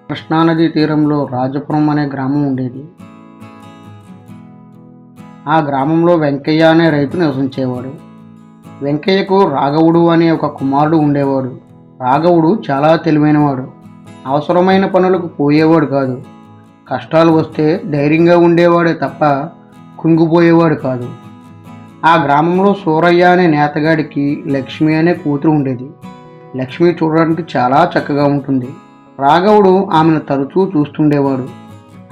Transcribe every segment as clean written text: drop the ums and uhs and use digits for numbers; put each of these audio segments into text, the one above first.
కృష్ణానదీ తీరంలో రాజపురం అనే గ్రామం ఉండేది. ఆ గ్రామంలో వెంకయ్య అనే రైతు నివసించేవాడు. వెంకయ్యకు రాఘవుడు అనే ఒక కుమారుడు ఉండేవాడు. రాఘవుడు చాలా తెలివైనవాడు. అవసరమైన పనులకు పోయేవాడు కాదు. కష్టాలు వస్తే ధైర్యంగా ఉండేవాడే తప్ప కుంగిపోయేవాడు కాదు. ఆ గ్రామంలో సూరయ్య అనే నేతగాడికి లక్ష్మి అనే కూతురు ఉండేది. లక్ష్మి చూడడానికి చాలా చక్కగా ఉంటుంది. రాఘవుడు ఆమెను తరచూ చూస్తుండేవాడు.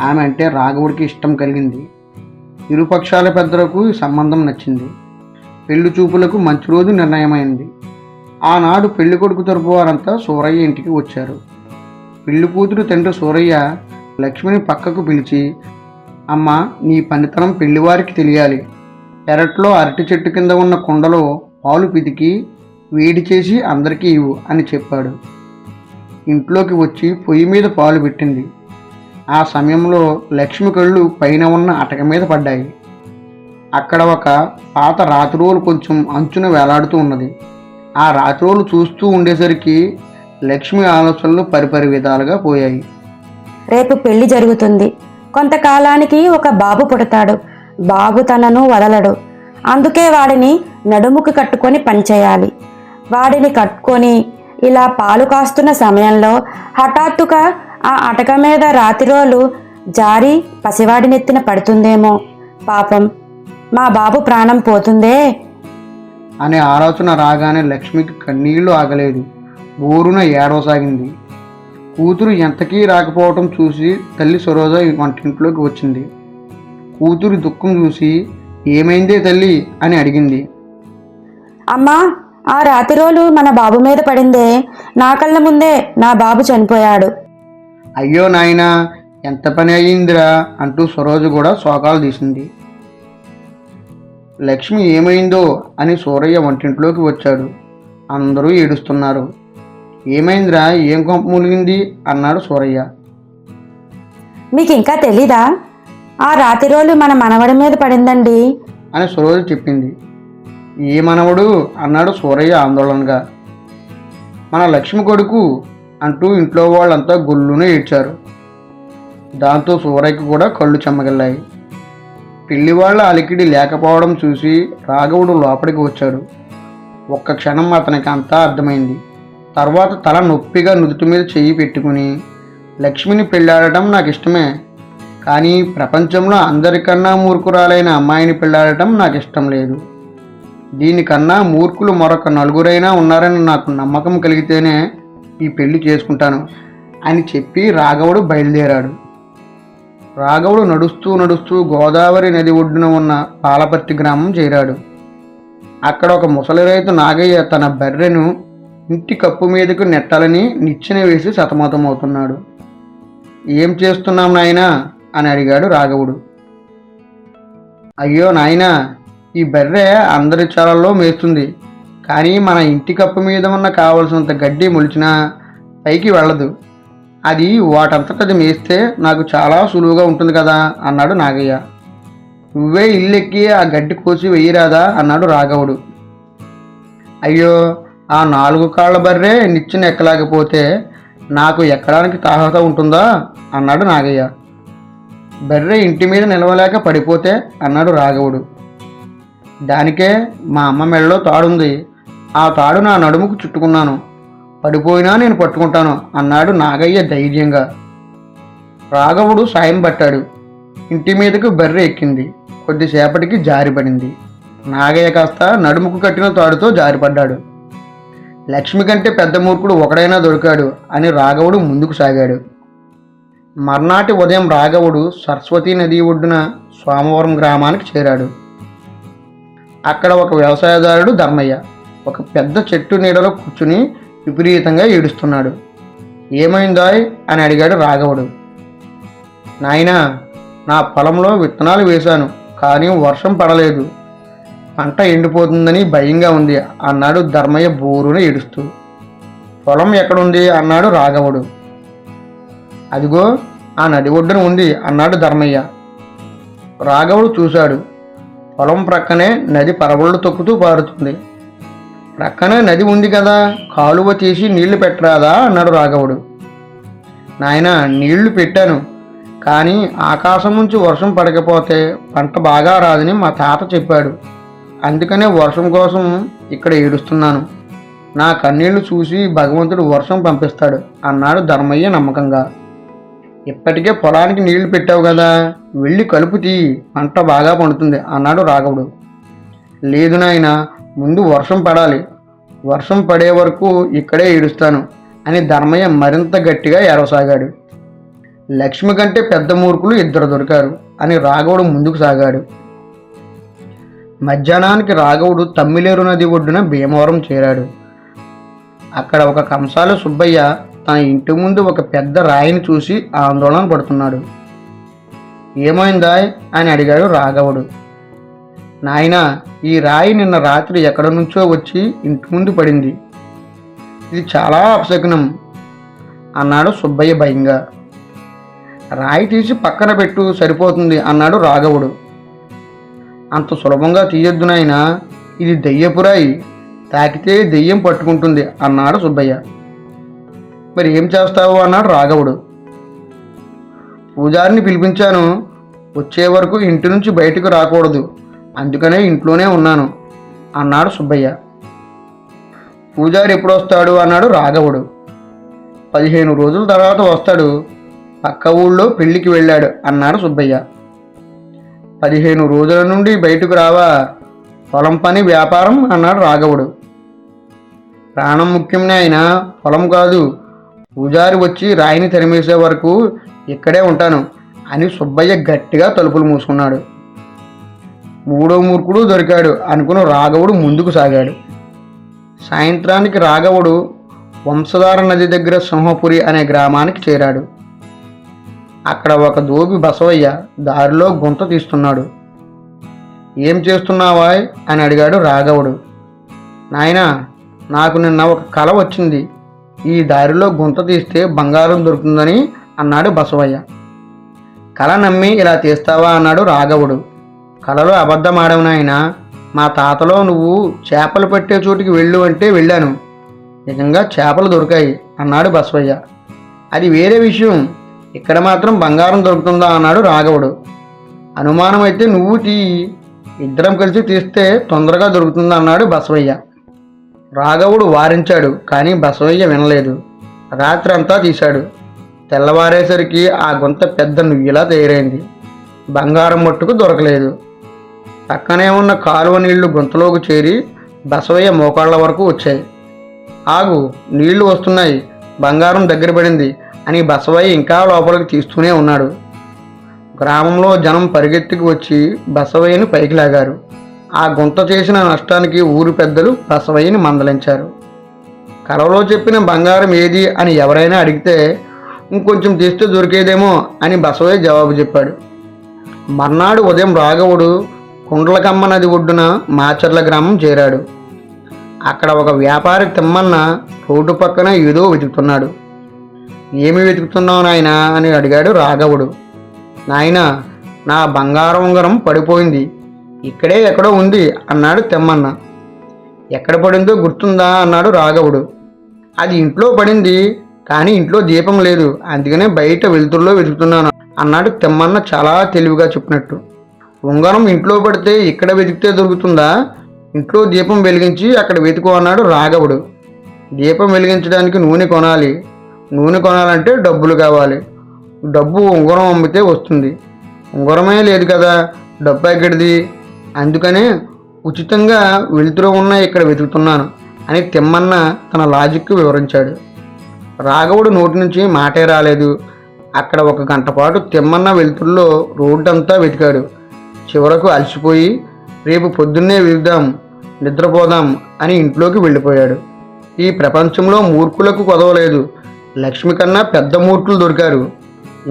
ఆమె అంటే రాఘవుడికి ఇష్టం కలిగింది. ఇరుపక్షాల పెద్దలకు ఈ సంబంధం నచ్చింది. పెళ్లి చూపులకు మంచి రోజు నిర్ణయమైంది. ఆనాడు పెళ్లి కొడుకు తరపు వారంతా సూరయ్య ఇంటికి వచ్చారు. పెళ్లి కూతురు తండ్రి సూరయ్య లక్ష్మిని పక్కకు పిలిచి, అమ్మ, నీ పనితనం పెళ్లివారికి తెలియాలి. పెరట్లో అరటి చెట్టు కింద ఉన్న కుండలో పాలు పితికి వేడి చేసి అందరికీ ఇవ్వు అని చెప్పాడు. ఇంట్లోకి వచ్చి పొయ్యి మీద పాలు పెట్టింది. ఆ సమయంలో లక్ష్మి కళ్ళు పైన ఉన్న అటక మీద పడ్డాయి. అక్కడ ఒక పాత రాతిరోలు కొంచెం అంచున వేలాడుతూ ఉన్నది. ఆ రాతిరోలు చూస్తూ ఉండేసరికి లక్ష్మి ఆలోచనలు పరిపరి విధాలుగా పోయాయి. రేపు పెళ్లి జరుగుతుంది. కొంతకాలానికి ఒక బాబు పుడతాడు. బాబు తనను వదలడు. అందుకే వాడిని నడుముకు కట్టుకొని పనిచేయాలి. వాడిని కట్టుకొని ఇలా పాలు కాస్తున్న సమయంలో హఠాత్తుగా ఆ అటక మీద రాతిరోలు జారి పసివాడి నెత్తిన పడుతుందేమో, పాపం మా బాబు ప్రాణం పోతుందే అనే ఆలోచన రాగానే లక్ష్మికి కన్నీళ్లు ఆగలేదు. బోరున ఏడవసాగింది. కూతురు ఎంతకీ రాకపోవటం చూసి తల్లి సరోజ వంటింట్లోకి వచ్చింది. కూతురు దుఃఖం చూసి, ఏమైందే తల్లి అని అడిగింది. అమ్మా, ఆ రాతిరోలు మన బాబు మీద పడిందే. నా కళ్ళ ముందే నా బాబు చనిపోయాడు. అయ్యో నాయనా, ఎంత పని అయ్యిందిరా అంటూ సరోజ కూడా శోకాలు తీసింది. లక్ష్మి ఏమైందో అని సూరయ్య వంటింట్లోకి వచ్చాడు. అందరూ ఏడుస్తున్నారు. ఏమైందిరా, ఏం కొంప మునిగింది అన్నాడు సూరయ్య. మీకు ఇంకా తెలీదా? ఆ రాతిరోలు మన మనవడి మీద పడిందండి అని సరోజ చెప్పింది. ఏ మనవడు అన్నాడు సూరయ్య ఆందోళనగా. మన లక్ష్మి కొడుకు అంటూ ఇంట్లో వాళ్ళంతా గొల్లున ఏడ్చారు. దాంతో సూరయ్యకు కూడా కళ్ళు చెమ్మగిల్లాయి. పెళ్లివాళ్ల అలికిడి లేకపోవడం చూసి రాఘవుడు లోపలికి వచ్చాడు. ఒక్క క్షణం అతనికి అంతా అర్థమైంది. తర్వాత తల నొప్పిగా నుదుటి మీద చెయ్యి పెట్టుకుని, లక్ష్మిని పెళ్ళాడటం నాకు ఇష్టమే, కానీ ప్రపంచంలో అందరికన్నా మూర్ఖురాలైన అమ్మాయిని పెళ్ళాడటం నాకు ఇష్టం లేదు. దీనికన్నా మూర్ఖులు మరొక నలుగురైనా ఉన్నారని నాకు నమ్మకం కలిగితేనే ఈ పెళ్లి చేసుకుంటాను అని చెప్పి రాఘవుడు బయలుదేరాడు. రాఘవుడు నడుస్తూ నడుస్తూ గోదావరి నది ఒడ్డున ఉన్న పాలపర్తి గ్రామం చేరాడు. అక్కడ ఒక ముసలి రైతు నాగయ్య తన బర్రెను ఇంటి కప్పు మీదకు నెట్టాలని నిచ్చెన వేసి సతమతమవుతున్నాడు. ఏం చేస్తున్నాం నాయనా అని అడిగాడు రాఘవుడు. అయ్యో నాయనా, ఈ బర్రె అందరి చాలల్లో మేస్తుంది, కానీ మన ఇంటి కప్పు మీద ఉన్న కావలసినంత గడ్డి మొలిచినా పైకి వెళ్ళదు. అది వాటంతటది మేస్తే నాకు చాలా సులువుగా ఉంటుంది కదా అన్నాడు నాగయ్య. నువ్వే ఇల్లెక్కి ఆ గడ్డి కోసి వెయ్యిరాదా అన్నాడు రాఘవుడు. అయ్యో, ఆ 4 కాళ్ల బర్రె నిచ్చెన ఎక్కలేకపోతే నాకు ఎక్కడానికి తాహత ఉంటుందా అన్నాడు నాగయ్య. బర్రె ఇంటి మీద నిలవలేక పడిపోతే అన్నాడు రాఘవుడు. దానికే మా అమ్మ మెడలో తాడుంది, ఆ తాడు నా నడుముకు చుట్టుకున్నాను, పడిపోయినా నేను పట్టుకుంటాను అన్నాడు నాగయ్య ధైర్యంగా. రాఘవుడు సాయం పట్టాడు. ఇంటి మీదకు బర్రె ఎక్కింది. కొద్దిసేపటికి జారిపడింది. నాగయ్య కాస్త నడుముకు కట్టిన తాడుతో జారిపడ్డాడు. లక్ష్మి కంటే పెద్ద మూర్ఖుడు ఒకడైనా దొరికాడు అని రాఘవుడు ముందుకు సాగాడు. మర్నాటి ఉదయం రాఘవుడు సరస్వతీ నది ఒడ్డున సోమవరం గ్రామానికి చేరాడు. అక్కడ ఒక వ్యవసాయదారుడు ధర్మయ్య ఒక పెద్ద చెట్టు నీడలో కూర్చుని విపరీతంగా ఏడుస్తున్నాడు. ఏమైందాయ్ అని అడిగాడు రాఘవుడు. నాయనా, నా పొలంలో విత్తనాలు వేశాను, కానీ వర్షం పడలేదు, పంట ఎండిపోతుందని భయంగా ఉంది అన్నాడు ధర్మయ్య బోరున ఏడుస్తూ. పొలం ఎక్కడుంది అన్నాడు రాఘవుడు. అదిగో ఆ నది ఒడ్డున ఉంది అన్నాడు ధర్మయ్య. రాఘవుడు చూశాడు. పొలం ప్రక్కనే నది పరవళ్ళు తొక్కుతూ పారుతుంది. ప్రక్కనే నది ఉంది కదా, కాలువ తీసి నీళ్లు పెట్టరాదా అన్నాడు రాఘవుడు. నాయనా నీళ్లు పెట్టాను, కానీ ఆకాశం నుంచి వర్షం పడకపోతే పంట బాగా రాదని మా తాత చెప్పాడు. అందుకనే వర్షం కోసం ఇక్కడ ఏడుస్తున్నాను. నా కన్నీళ్లు చూసి భగవంతుడు వర్షం పంపిస్తాడు అన్నాడు ధర్మయ్య నమ్మకంగా. ఇప్పటికే పొలానికి నీళ్లు పెట్టావు కదా, వెళ్ళి కలుపు తీ, పంట బాగా పండుతుంది అన్నాడు రాఘవుడు. లేదు నాయనా, ముందు వర్షం పడాలి, వర్షం పడే వరకు ఇక్కడే ఏడుస్తాను అని ధర్మయ్య మరింత గట్టిగా ఏడవసాగాడు. లక్ష్మి కంటే పెద్ద మూర్ఖులు ఇద్దరు దొరికారు అని రాఘవుడు ముందుకు సాగాడు. మధ్యాహ్నానికి రాఘవుడు తమ్మిలేరు నది ఒడ్డున భీమవరం చేరాడు. అక్కడ ఒక కంసాల సుబ్బయ్య తన ఇంటి ముందు ఒక పెద్ద రాయిని చూసి ఆందోళన పడుతున్నాడు. ఏమైందా అని అడిగాడు రాఘవుడు. నాయనా, ఈ రాయి నిన్న రాత్రి ఎక్కడి నుంచో వచ్చి ఇంటి ముందు పడింది. ఇది చాలా అపశకునం అన్నాడు సుబ్బయ్య భయంగా. రాయి తీసి పక్కన పెట్టు, సరిపోతుంది అన్నాడు రాఘవుడు. అంత సులభంగా తీయొద్దు నాయనా, ఇది దెయ్యపు రాయి, తాకితే దెయ్యం పట్టుకుంటుంది అన్నాడు సుబ్బయ్య. మరి ఏం చేస్తావు అన్నాడు రాఘవుడు. పూజారిని పిలిపించాను, వచ్చే వరకు ఇంటి నుంచి బయటకు రాకూడదు, అందుకనే ఇంట్లోనే ఉన్నాను అన్నాడు సుబ్బయ్య. పూజారి ఎప్పుడు వస్తాడు అన్నాడు రాఘవుడు. 15 రోజుల తర్వాత వస్తాడు, పక్క ఊళ్ళో పెళ్లికి వెళ్ళాడు అన్నాడు సుబ్బయ్య. 15 రోజుల నుండి బయటకు రావా, పొలం పని వ్యాపారం అన్నాడు రాఘవుడు. ప్రాణం ముఖ్యమే అయినా పొలం కాదు, పూజారి వచ్చి రాయిని తరిమేసే వరకు ఇక్కడే ఉంటాను అని సుబ్బయ్య గట్టిగా తలుపులు మూసుకున్నాడు. మూడో మూర్ఖుడు దొరికాడు అనుకుని రాఘవుడు ముందుకు సాగాడు. సాయంత్రానికి రాఘవుడు వంశధార నది దగ్గర సింహపురి అనే గ్రామానికి చేరాడు. అక్కడ ఒక దోబి బసవయ్య దారిలో గుంత తీస్తున్నాడు. ఏం చేస్తున్నావా అని అడిగాడు రాఘవుడు. నాయనా, నాకు నిన్న ఒక కల వచ్చింది, ఈ దారిలో గుంత తీస్తే బంగారం దొరుకుతుందని అన్నాడు బసవయ్య. కల నమ్మి ఇలా తీస్తావా అన్నాడు రాఘవుడు. కలలో అబద్ధమాడవు నాయనా, మా తాతలో నువ్వు చేపలు పట్టే చోటికి వెళ్ళు అంటే వెళ్ళాను, నిజంగా చేపలు దొరికాయి అన్నాడు బసవయ్య. అది వేరే విషయం, ఇక్కడ మాత్రం బంగారం దొరుకుతుందా అన్నాడు రాఘవుడు. అనుమానం అయితే నువ్వు తీ, ఇద్దరం కలిసి తీస్తే తొందరగా దొరుకుతుందా అన్నాడు బసవయ్య. రాఘవుడు వారించాడు, కానీ బసవయ్య వినలేదు. రాత్రి అంతా తీశాడు. తెల్లవారేసరికి ఆ గుంత పెద్ద నుయ్యిలా తయారైంది. బంగారం మట్టుకు దొరకలేదు. పక్కనే ఉన్న కాలువ నీళ్లు గుంతలోకి చేరి బసవయ్య మోకాళ్ల వరకు వచ్చాయి. ఆగు, నీళ్లు వస్తున్నాయి, బంగారం దగ్గర పడింది అని బసవయ్య ఇంకా లోపలికి తీస్తూనే ఉన్నాడు. గ్రామంలో జనం పరిగెత్తుకు వచ్చి బసవయ్యని పైకి లాగారు. ఆ గుంత చేసిన నష్టానికి ఊరి పెద్దలు బసవయ్యని మందలించారు. కలలో చెప్పిన బంగారం ఏది అని ఎవరైనా అడిగితే ఇంకొంచెం తీస్తే దొరికేదేమో అని బసవయ్య జవాబు చెప్పాడు. మర్నాడు ఉదయం రాఘవుడు కుండ్లకమ్మ నది ఒడ్డున మాచర్ల గ్రామం చేరాడు. అక్కడ ఒక వ్యాపారి తిమ్మన్న రోడ్డు పక్కన ఏదో వెతుకుతున్నాడు. ఏమి వెతుకుతున్నావు నాయనా అని అడిగాడు రాఘవుడు. నాయనా, నా బంగారం ఉంగరం పడిపోయింది, ఇక్కడే ఎక్కడో ఉంది అన్నాడు తిమ్మన్న. ఎక్కడ పడిందో గుర్తుందా అన్నాడు రాఘవుడు. అది ఇంట్లో పడింది, కానీ ఇంట్లో దీపం లేదు, అందుకనే బయట వెలుతురులో వెతుకుతున్నాను అన్నాడు తిమ్మన్న చాలా తెలివిగా చెప్పినట్టు. ఉంగరం ఇంట్లో పడితే ఇక్కడ వెతికితే దొరుకుతుందా, ఇంట్లో దీపం వెలిగించి అక్కడ వెతుకు అన్నాడు రాఘవుడు. దీపం వెలిగించడానికి నూనె కొనాలి, నూనె కొనాలంటే డబ్బులు కావాలి, డబ్బు ఉంగరం అమ్మితే వస్తుంది, ఉంగరమే లేదు కదా, డబ్బు ఎక్కడిది, అందుకనే ఉచితంగా వెలుతురు ఉన్న ఇక్కడ వెతుకుతున్నాను అని తిమ్మన్న తన లాజిక్ వివరించాడు. రాఘవుడు నోటి నుంచి మాటే రాలేదు. అక్కడ 1 గంట పాటు తిమ్మన్న వెలుతురులో రోడ్డంతా వెతికాడు. చివరకు అలసిపోయి రేపు పొద్దున్నే వెళ్దాం, నిద్రపోదాం అని ఇంట్లోకి వెళ్ళిపోయాడు. ఈ ప్రపంచంలో మూర్ఖులకు కొదవలేదు, లక్ష్మి కన్నా పెద్ద మూర్ఖులు దొరికారు.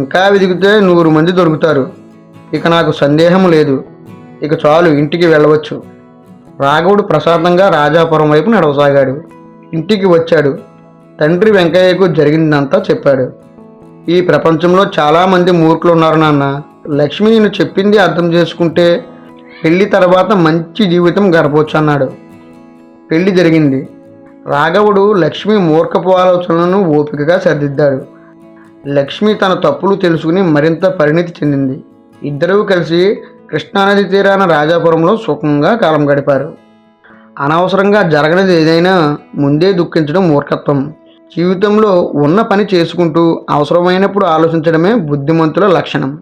ఇంకా వెతికితే 100 మంది దొరుకుతారు. ఇక నాకు సందేహం లేదు, ఇక చాలు, ఇంటికి వెళ్ళవచ్చు. రాఘవుడు ప్రశాంతంగా రాజాపురం వైపు నడవసాగాడు. ఇంటికి వచ్చాడు. తండ్రి వెంకయ్యకు జరిగిందంతా చెప్పాడు. ఈ ప్రపంచంలో చాలామంది మూర్ఖులు ఉన్నారు నాన్న, లక్ష్మి నేను చెప్పింది అర్థం చేసుకుంటే పెళ్లి తర్వాత మంచి జీవితం గడపవచ్చు అన్నాడు. పెళ్లి జరిగింది. రాఘవుడు లక్ష్మి మూర్ఖపు ఆలోచనలను ఓపికగా సరిదిద్దాడు. లక్ష్మి తన తప్పులు తెలుసుకుని మరింత పరిణితి చెందింది. ఇద్దరూ కలిసి కృష్ణానది తీరాన రాజాపురంలో సుఖంగా కాలం గడిపారు. అనవసరంగా జరగనిది ఏదైనా ముందే దుఃఖించడం మూర్ఖత్వం. జీవితంలో ఉన్న పని చేసుకుంటూ అవసరమైనప్పుడు ఆలోచించడమే బుద్ధిమంతుల లక్షణం.